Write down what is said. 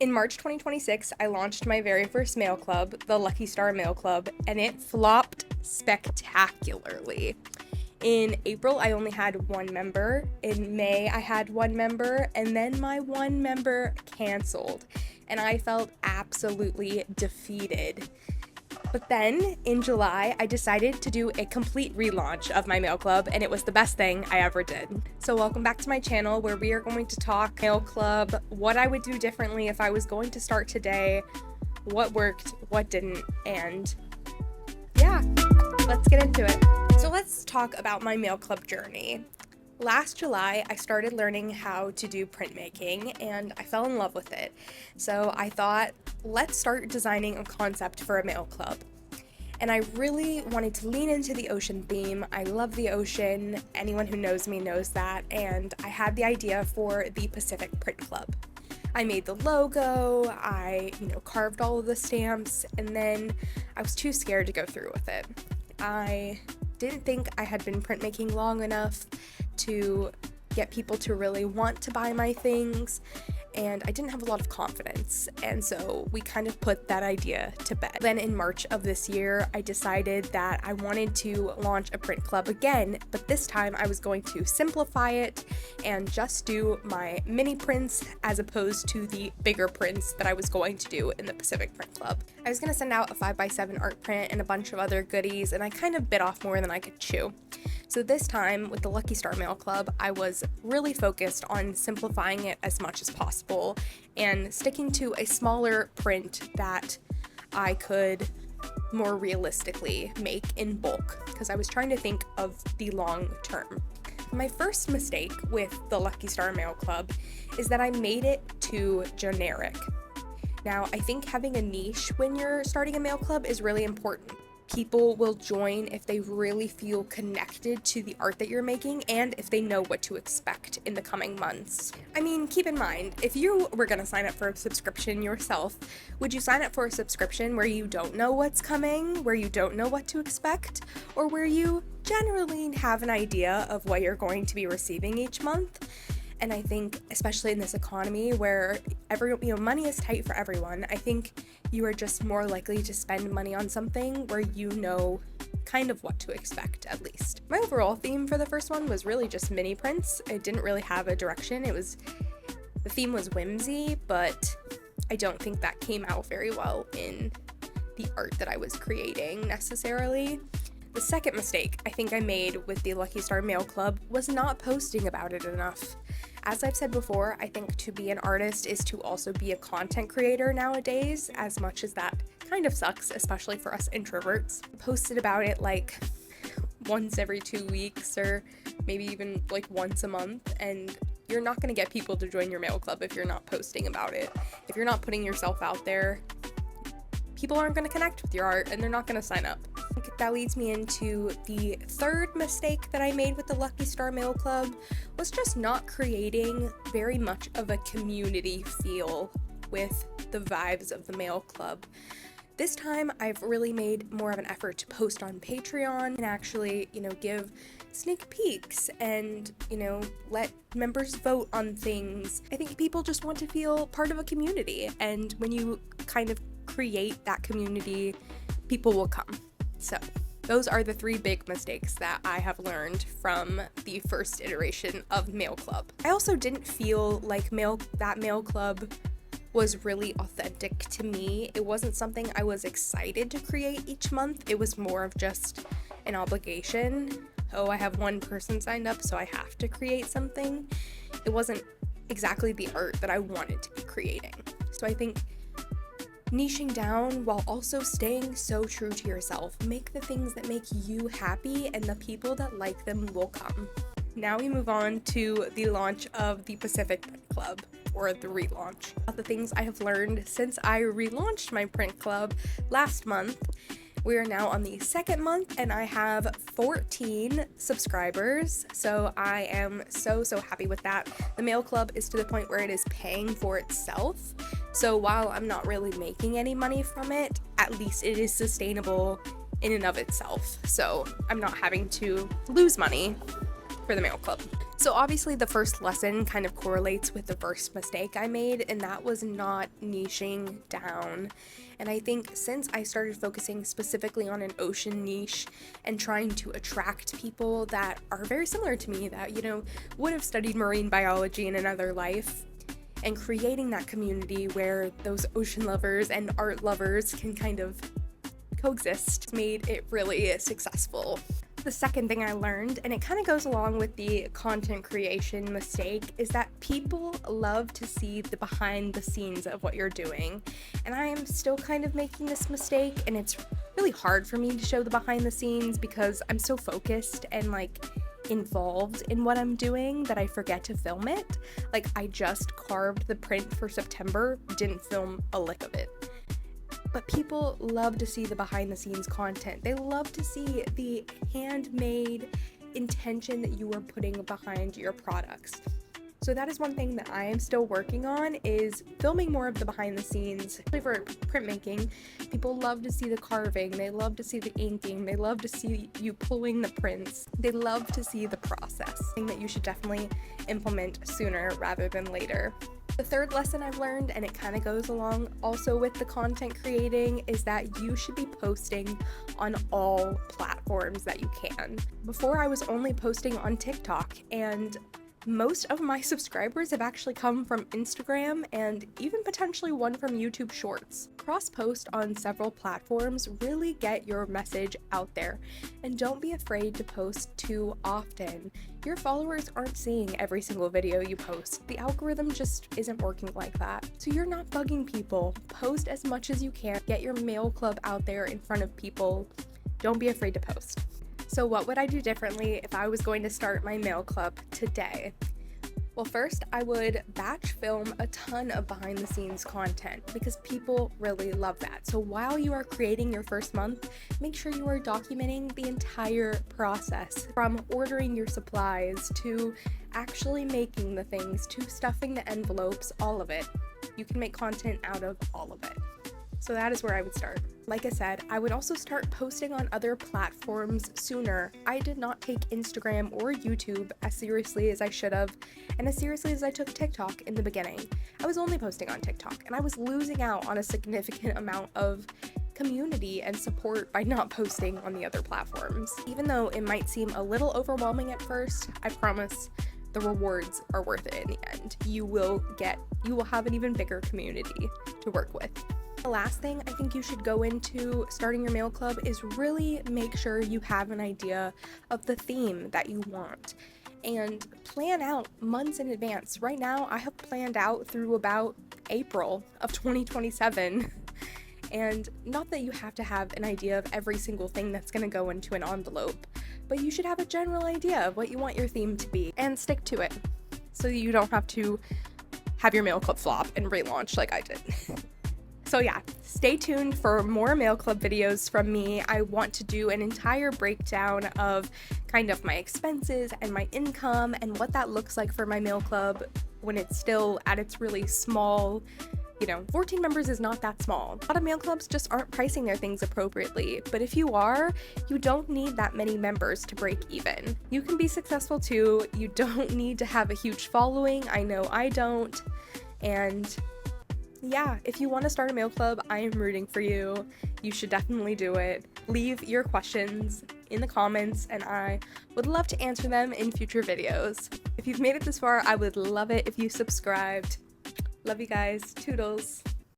In March 2026, I launched my very first mail club, the Lucky Star Mail Club, and it flopped spectacularly. In April, I only had one member. In May, I had one member, and then my one member canceled, and I felt absolutely defeated. But then, in July, I decided to do a complete relaunch of my mail club, and it was the best thing I ever did. So welcome back to my channel, where we are going to talk mail club, what I would do differently if I was going to start today, what worked, what didn't, and yeah, let's get into it. So let's talk about my mail club journey. Last July, I started learning how to do printmaking, and I fell in love with it. So I thought, let's start designing a concept for a mail club. And I really wanted to lean into the ocean theme. I love the ocean. Anyone who knows me knows that. And I had the idea for the Pacific Print Club. I made the logo, I carved all of the stamps, and then I was too scared to go through with it. I didn't think I had been printmaking long enough to get people to really want to buy my things, and I didn't have a lot of confidence, and so we kind of put that idea to bed. Then in March of this year, I decided that I wanted to launch a print club again, but this time I was going to simplify it and just do my mini prints as opposed to the bigger prints that I was going to do in the Pacific Print Club. I was going to send out a 5x7 art print and a bunch of other goodies, and I kind of bit off more than I could chew. So this time, with the Lucky Star Mail Club, I was really focused on simplifying it as much as possible and sticking to a smaller print that I could more realistically make in bulk, because I was trying to think of the long term. My first mistake with the Lucky Star Mail Club is that I made it too generic. Now, I think having a niche when you're starting a mail club is really important. People will join if they really feel connected to the art that you're making and if they know what to expect in the coming months. I mean, keep in mind, if you were going to sign up for a subscription yourself, would you sign up for a subscription where you don't know what's coming, where you don't know what to expect, or where you generally have an idea of what you're going to be receiving each month? And I think, especially in this economy where money is tight for everyone, I think you are just more likely to spend money on something where you know kind of what to expect, at least. My overall theme for the first one was really just mini prints. It didn't really have a direction. The theme was whimsy, but I don't think that came out very well in the art that I was creating necessarily. The second mistake I think I made with the Lucky Star Mail Club was not posting about it enough. As I've said before, I think to be an artist is to also be a content creator nowadays, as much as that kind of sucks, especially for us introverts. I posted about it like once every 2 weeks or maybe even like once a month, and you're not going to get people to join your mail club if you're not posting about it. If you're not putting yourself out there, people aren't going to connect with your art and they're not going to sign up. I think that leads me into the third mistake that I made with the Lucky Star Mail Club was just not creating very much of a community feel with the vibes of the mail club. This time I've really made more of an effort to post on Patreon and actually, give sneak peeks and, let members vote on things. I think people just want to feel part of a community, and when you kind of create that community, people will come. So those are the three big mistakes that I have learned from the first iteration of Mail Club. I also didn't feel like that Mail Club was really authentic to me. It wasn't something I was excited to create each month. It was more of just an obligation. Oh, I have one person signed up, so I have to create something. It wasn't exactly the art that I wanted to be creating. So I think niching down while also staying so true to yourself. Make the things that make you happy, and the people that like them will come. Now we move on to the launch of the Pacific Print Club, or the relaunch. The things I have learned since I relaunched my print club last month. We are now on the second month, and I have 14 subscribers, so I am so happy with that. The mail club is to the point where it is paying for itself, so while I'm not really making any money from it, at least it is sustainable in and of itself, so I'm not having to lose money for the mail club. So obviously the first lesson kind of correlates with the first mistake I made, and that was not niching down. And I think since I started focusing specifically on an ocean niche and trying to attract people that are very similar to me, that, would have studied marine biology in another life, and creating that community where those ocean lovers and art lovers can kind of coexist, made it really successful. The second thing I learned, and it kind of goes along with the content creation mistake, is that people love to see the behind the scenes of what you're doing. And I am still kind of making this mistake, and it's really hard for me to show the behind the scenes because I'm so focused and involved in what I'm doing that I forget to film it. I just carved the print for September, didn't film a lick of it. But people love to see the behind the scenes content. They love to see the handmade intention that you are putting behind your products. So that is one thing that I am still working on, is filming more of the behind the scenes. For printmaking, people love to see the carving, they love to see the inking, they love to see you pulling the prints, they love to see the process. Thing that you should definitely implement sooner rather than later. The third lesson I've learned, and it kind of goes along also with the content creating, is that you should be posting on all platforms that you can. Before, I was only posting on TikTok, and most of my subscribers have actually come from Instagram and even potentially one from YouTube Shorts. Cross-post on several platforms, really get your message out there, and don't be afraid to post too often. Your followers aren't seeing every single video you post. The algorithm just isn't working like that. So you're not bugging people. Post as much as you can. Get your mail club out there in front of people. Don't be afraid to post. So what would I do differently if I was going to start my mail club today? Well, first, I would batch film a ton of behind the scenes content because people really love that. So while you are creating your first month, make sure you are documenting the entire process, from ordering your supplies to actually making the things to stuffing the envelopes, all of it. You can make content out of all of it. So that is where I would start. Like I said, I would also start posting on other platforms sooner. I did not take Instagram or YouTube as seriously as I should have, and as seriously as I took TikTok in the beginning. I was only posting on TikTok, and I was losing out on a significant amount of community and support by not posting on the other platforms. Even though it might seem a little overwhelming at first, I promise the rewards are worth it in the end. You will have an even bigger community to work with. The last thing I think you should go into starting your mail club is really make sure you have an idea of the theme that you want and plan out months in advance. Right now, I have planned out through about April of 2027. And not that you have to have an idea of every single thing that's going to go into an envelope, but you should have a general idea of what you want your theme to be and stick to it so you don't have to have your mail club flop and relaunch like I did. So yeah, stay tuned for more mail club videos from me. I want to do an entire breakdown of kind of my expenses and my income and what that looks like for my mail club when it's still at its really small. 14 members is not that small. A lot of mail clubs just aren't pricing their things appropriately, but if you are, you don't need that many members to break even. You can be successful too. You don't need to have a huge following. I know I don't. And yeah, if you want to start a mail club, I am rooting for you. You should definitely do it. Leave your questions in the comments, and I would love to answer them in future videos. If you've made it this far, I would love it if you subscribed. Love you guys. Toodles.